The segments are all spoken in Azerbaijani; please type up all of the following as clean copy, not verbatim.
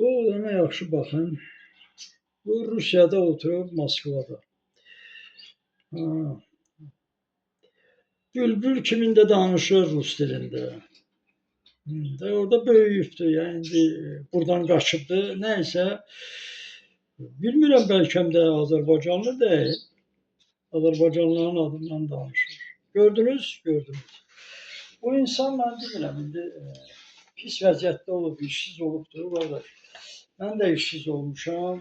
Bu ona yaxşı baxın. Bu Rusiyada oturub Moskvada. Ha, bülbül kimində danışır rus dilində. Orada böyüyübdü. Yəni indi buradan qaçıbdı. Nəysə bilmirəm bəlkə də Azərbaycanlı deyil. Azərbaycanlıların adından danışır. Gördünüz? Gördünüz. Bu insan mən bilmirəm indi pis vəziyyətdə olub, işsiz olubdur, qardaş. Mən də işsiz olmuşam.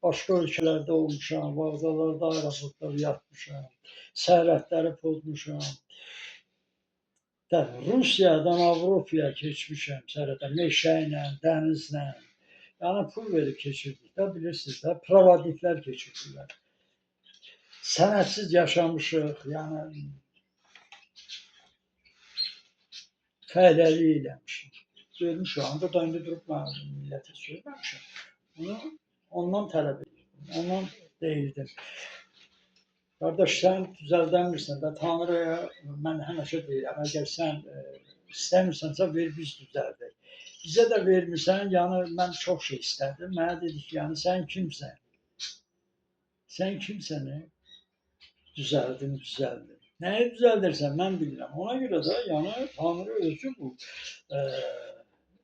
Başqa ölkələrdə olmuşam, vağzalarda, aeroportlarda yatmışam, sərhədləri pozmuşam. Rusiyadan Avropaya keçmişəm sərhədə, meşə ilə, dənizlə. Yəni pul verib keçirdik də, bilirsiniz də, provodniklər keçirdilər. Sənədsiz yaşamışıq, yəni fəhləlik eləmişik. Görmüşəm, burada indi durub mən millətə söyləmişəm. Bunu ondan tələb edirdim, ondan deyirdim. Qardaş, sən düzəldəmirsən də, Tanrıya mən həmişə deyirəm, əgər sən istəmirsənsə ver biz düzəldək. Bizə də vermirsən, yəni mən çox şey istədim. Mənə dedi ki, yəni sən kimsən? Sən kimsən? Düzəldim. Nəyi düzəldirsən mən bilirəm. Ona görə də yəni Tanrı özü bu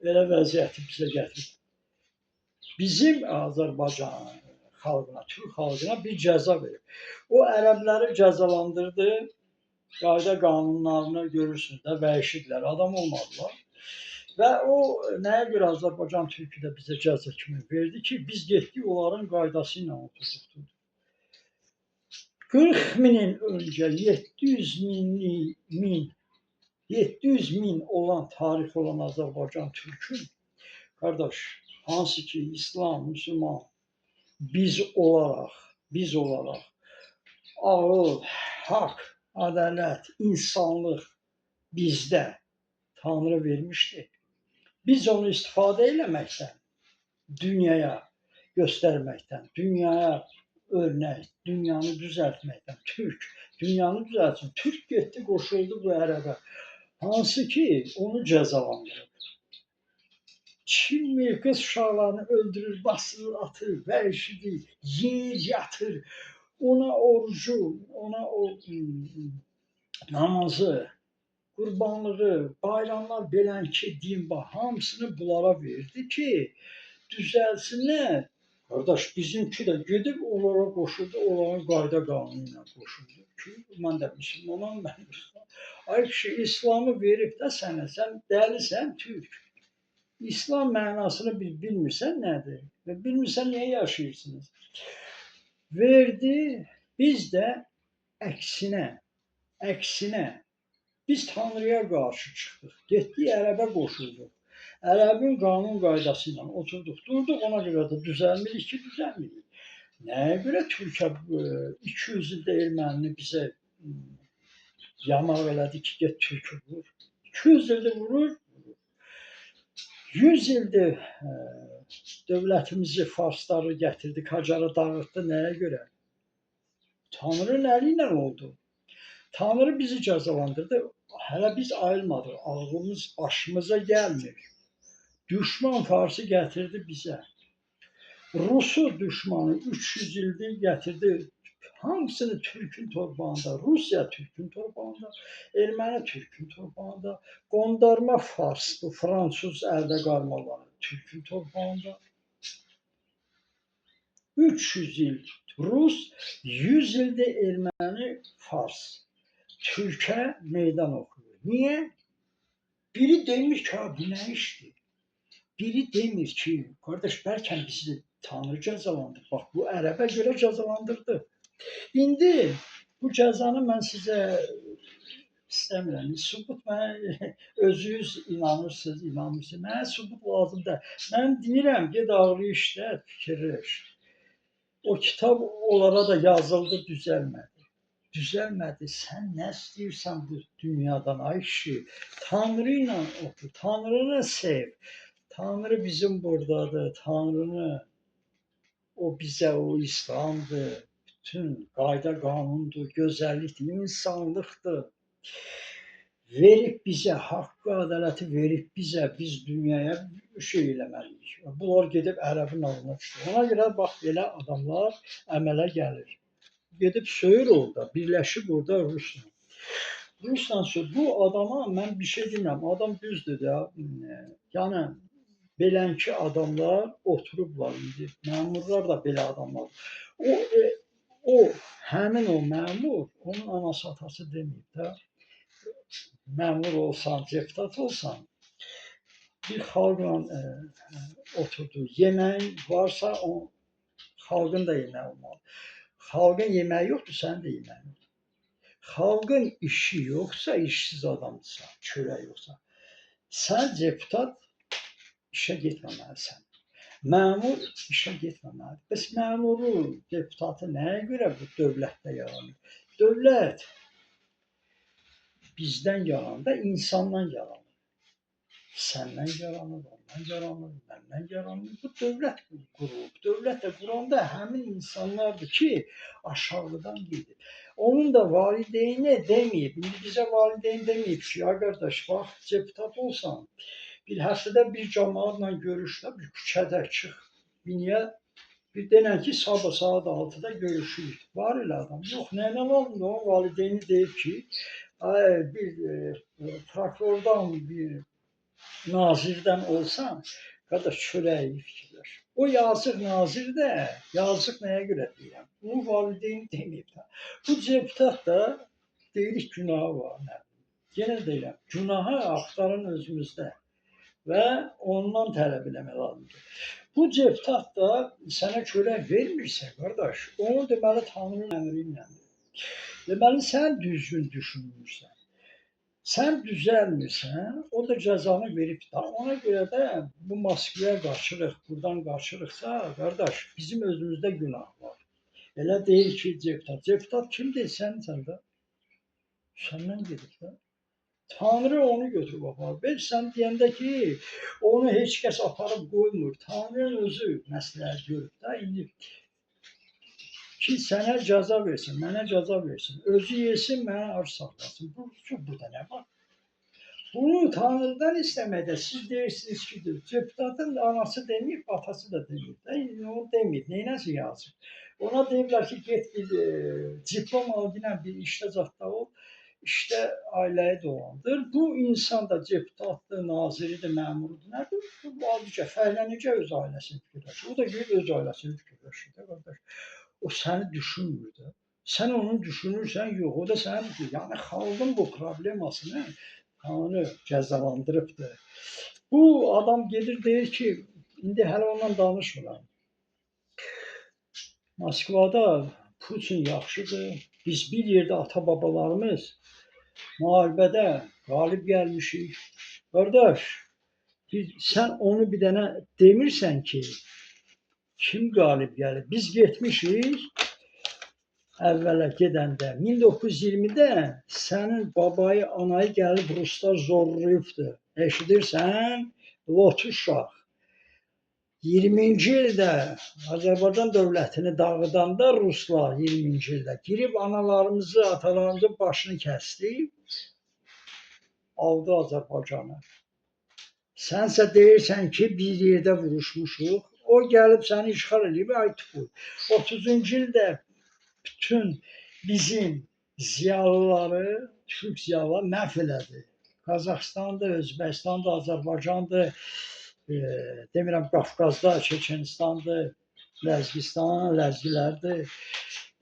elə vəziyyəti bizə gətirib. Bizim Azərbaycan xalqına, Türk xalqına bir cəza verib. O ərəbləri cəzalandırdı, qayda qanunlarını görürsünüz də, vəhşidirlər, adam olmadılar. Və o nəyə görə Azərbaycan Türkü də bizə cəza kimi verdi ki, biz getdik onların qaydası ilə oturduq. 40 minin öncə 700 min olan tarix olan Azərbaycan Türkü, qardaş, hansı ki İslam, Müslüman, biz olaraq ağıl, haqq, ədalət, insanlıq bizdə Tanrı vermişdi. Biz onu istifadə eləməkdən, dünyaya göstərməkdən, dünyaya örnək, dünyanı düzəltməkdən, Türk dünyanı düzəltsin. Türk getdi, qoşuldu bu ərəbə. Hansı ki onu cəzalandırır. Çinmir, qız uşaqlarını öldürür, basır, atır, vəhşidir, yeyir, yatır. Ona orucu, ona o namazı, qurbanlığı, bayramlar beləki din var, hamısını bunlara verdi ki, düzəlsinlər. Qardaş, bizimki də gedib onlara qoşuldu, onların qayda qanunu ilə qoşuldu ki, mən də müsəlmanam, mən müsəlmanam. Ay kişi, İslamı verib də sənə, sən dəlisən, Türk. İslam mənasını bilmirsən nədir? Və bilmirsən niyə yaşayırsınız? Verdi, biz də əksinə, biz Tanrıya qarşı çıxdıq, getdik ərəbə qoşulduq. Ərəbin qanun qaydası ilə oturduq, durduq, ona görə də düzəlmirik ki, düzəlmirik. Nəyə görə Türkiyə 200 ildə ermənini bizə yamaq elədi ki, get Türkü vur? 200 ildir vurur, 100 ildir dövlətimizi, farsları gətirdi, Qacarı dağıtdı, nəyə görə? Tanrının əli ilə oldu. Tanrı bizi cəzalandırdı, hələ biz ayılmadıq, ağlımız başımıza gəlmir. Düşman Farsı gətirdi bizə. Rusu düşmanı 300 ildir gətirdi. Hamısını Türkün torpağında, Rusiya Türkün torpağında, Erməni Türkün torpağında, qondarma Fars, bu Fransız əldə qalmaları Türkün torpağında. 300 il Rus, 100 ildir Erməni Fars. Türkə meydan oxuyur. Niyə? Biri demir ki, bu nə işdir? Biri demir ki, qardaş, bəlkə bizi Tanrı cəzalandırdı. Bax, bu ərəbə görə cəzalandırdı. İndi bu cəzanı mən sizə istəmirəm. Sübut mənə özünüz inanırsınız, inanmırsınız. Mənə sübut lazım deyil. Mən deyirəm, ged ağlı işlət, fikirləş. O kitab onlara da yazıldı, düzəlmədi. Sən nə istəyirsən bu dünyadan, ay kişi? Tanrı ilə otur, Tanrını sev. Tanrı bizim buradadır, Tanrını, o bizə, o İslamdır, bütün qayda qanundur, gözəllikdir, insanlıqdır. verib bizə haqqı, ədaləti verib bizə, biz dünyaya bir şey eləməliyik. Bunlar gedib ərəbin alına düşür. Ona görə bax belə adamlar əmələ gəlir. Gedib söyür orada, birləşib orada Rusla. Rusla söz. Bu adama mən bir şey demirəm. Adam düzdür də. Yəni belənkə adamlar oturublar indi. Məmurlar da belə adamlar. O həmin o məmur, onun anası atası deməyib də. Məmur olsan, deputat olsan, bir xalqla oturdu. Yeməyin varsa, o xalqın da yeməyi olmalı. Xalqın yeməyi yoxdur, sənin də yeməyin yoxdur. Xalqın işi yoxsa, işsiz adamdırsa, çörək yoxsa, sən deputat işə getməməlisən. Məmur işə getməməlidir. Bəs məmuru, deputatı nəyə görə bu dövlətdə yaranır? Dövlət bizdən yaranır da, insandan yaranır. Səndən yaranır, ondan yaranır, məndən yaranır. Bu dövlət qurulub. Dövlət də quranda həmin insanlardır ki, aşağıdan gedir. Onun da valideyni deməyib. İndi bizə valideyn deməyib ki, ya qardaş, bax, deputat olsan, bir həftədə bir cəmaatla görüşdə, bir küçədə çıx, biniyə, bir denən ki, sabah saat 6-da görüşürük. Var elə adam. Yox, nəylə lazımdır? Onun valideyni deyib ki, bir prokurordan, bir nazirdən olsan, qardaş çörəyi fikirləş. O yazıq nazir də, yazıq nəyə görə deyirəm? Onun valideyni deməyib də. Bu deputat da deyirik günahı var. Yenə deyirəm, günahı axtarın özümüzdə və ondan tələb eləmək lazımdır. Bu deputat da sənə çörək vermirsə, qardaş, onu deməli Tanrının əmri iləndir. Deməli, sən düzgün düşünmürsən. Sən düzəlmirsən, o da cəzanı verib də. Ona görə də bu Moskvaya qaçırıq, buradan qaçırıqsa, qardaş, bizim özümüzdə günah var. Elə deyil ki, deputat. Deputat kimdir? Sənsən də. Səndən gedib də. Tanrı onu götürüb aparır. Sən deyəndə ki, onu heç kəs aparıb qoymur. Tanrının özü məsləhət görüb də. İndi ki, sənə cəza versin, mənə cəza versin. Özü yesin, mənə ac saxlasın. Bu da nə var? Bunu Tanrıdan istəməkdə siz deyirsiniz ki, deputatın anası deməyib, atası da deməyib. O deməyib, neynəsə yazıb. Ona deyiblər ki, get bir diplom al, bir işdə zadda ol, işdə ailəyi dolandır. Bu insan da deputatdır, naziridir, məmurudur, nədir? Bu adıca, fərqlənəcə öz ailəsini fikirləşir. O da gelib öz ailəsini fikirləşir də, qardaş. O səni düşünmür də. Sən onu düşünürsən, yox, o da səni düşünür. Yəni, xalqın bu problemasını Tanrı cəzalandırıbdır. Bu adam gedir, deyir ki, indi hələ ondan danışmıram. Moskvada Putin yaxşıdır. Biz bir yerdə ata-babalarımız müharibədə qalib gəlmişik. Qardaş, sən onu bir dənə demirsən ki, kim qalib gəlib? Biz getmişik, əvvələ gedəndə 1920-də sənin babayı, anayı gəlib ruslar zorlayıbdır. Eşidirsən? Lotu uşaq. 20-ci ildə Azərbaycan dövlətini dağıdanda ruslar 20-ci ildə girib analarımızı, atalarımızın başını kəsdi, aldı Azərbaycanı. Sənsə deyirsən ki, bir yerdə vuruşmuşuq. O gəlib səni işğal edib, ay tutur. 30-cu ildə bütün bizim ziyalıları, Türk ziyalıları məhv elədi. Qazaxıstandır, Özbəkistandır, Azərbaycandır, demirəm Qafqazda, Çeçenistandır, Ləzgistan, Ləzgilərdir,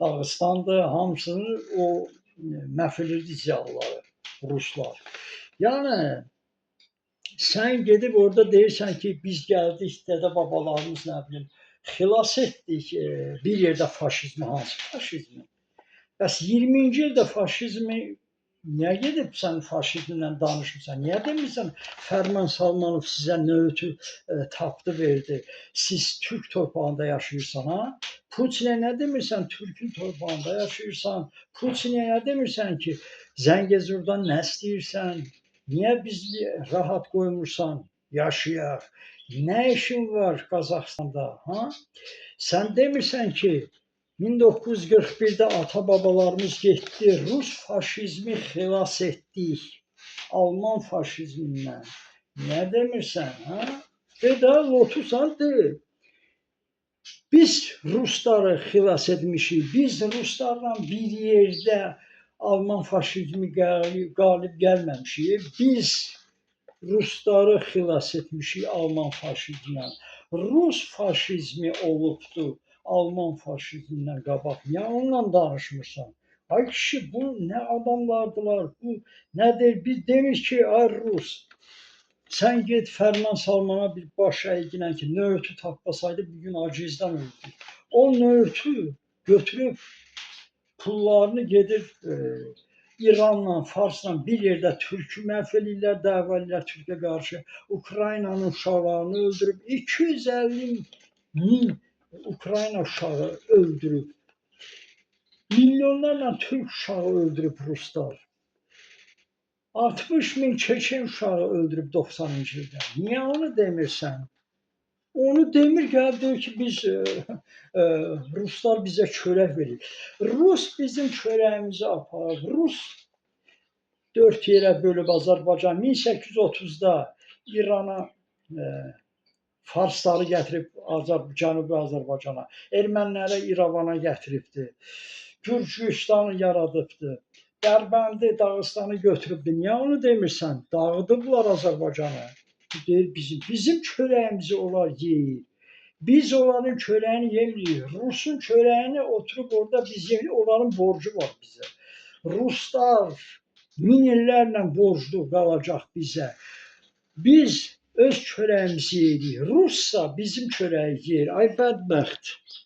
Dağıstandır, hamısını o məhv edirdi ziyalıları, ruslar. Yəni, sən gedib orada deyirsən ki, biz gəldik, dədə-babalarımız nə bilim, xilas etdik bir yerdə faşizmi, hansı faşizmi? Bəs 20-ci ildə faşizmi niyə gedib sən faşizmlə danışırsan? Niyə demirsən Fərman Salmanov sizə növütü tapdı, verdi? Siz Türk torpağında yaşayırsan, ha? Putinə nə demirsən Türkün torpağında yaşayırsan? Putinə nə demirsən ki, Zəngəzurdan nə istəyirsən? Niyə bizi rahat qoymursan yaşayaq? Nə işin var Qazaxstanda, ha? Sən demirsən ki, 1941-də ata-babalarımız getdi, Rus faşizmi xilas etdik. Alman faşizmindən. Nə demirsən, hə? De də, lotusan, de. Biz Rusları xilas etmişik. Biz Ruslarla bir yerdə Alman faşizmi qalib gəlməmişik. Biz Rusları xilas etmişik Alman faşizmindən. Rus faşizmi olubdu Alman faşizmindən qabaq. Niyə onunla danışmırsan? Ay kişi, bu nə adamlardılar? Bu nədir? Biz demir ki, ay Rus, sən get Fərman Salmana bir baş əyginən ki, nöğütü tapmasaydı bugün acizdən öldü. O nöğütü götürüb pullarını gedir İranla, Farsla bir yerdə türkü məhv eləyirlər, dəva eləyirlər Türkiyə qarşı. Ukraynanın uşaqlarını öldürüb, 250 min Ukrayna uşağı öldürüb. Milyonlarla Türk uşağı öldürüb Ruslar. 60 min Çeçen uşağı öldürüb 90-cı ildə. Niyə onu demirsən? Onu demir, gəl deyir ki, biz Ruslar bizə çörək verir. Rus bizim çörəyimizi aparır. Rus 4 yerə bölüb Azərbaycan 1830-da İrana Farsları gətirib Cənubi Azərbaycana, erməniləri İrəvana gətiribdi, Gürcüstanı yaradıbdı, Dərbəndi, Dağıstanı götürübdü. Niyə onu demirsən? Dağıdıblar Azərbaycanı. Deyir, bizim çörəyimizi onlar yeyir. Biz onların çörəyini yemirik. Rusun çörəyini oturub orada biz yemirik. Onların borcu var bizə. Ruslar min illərlə borclu qalacaq bizə. Biz öz çörəyimizi yeyirik. Russa bizim çörəyi yeyir. Ay bədbəxt.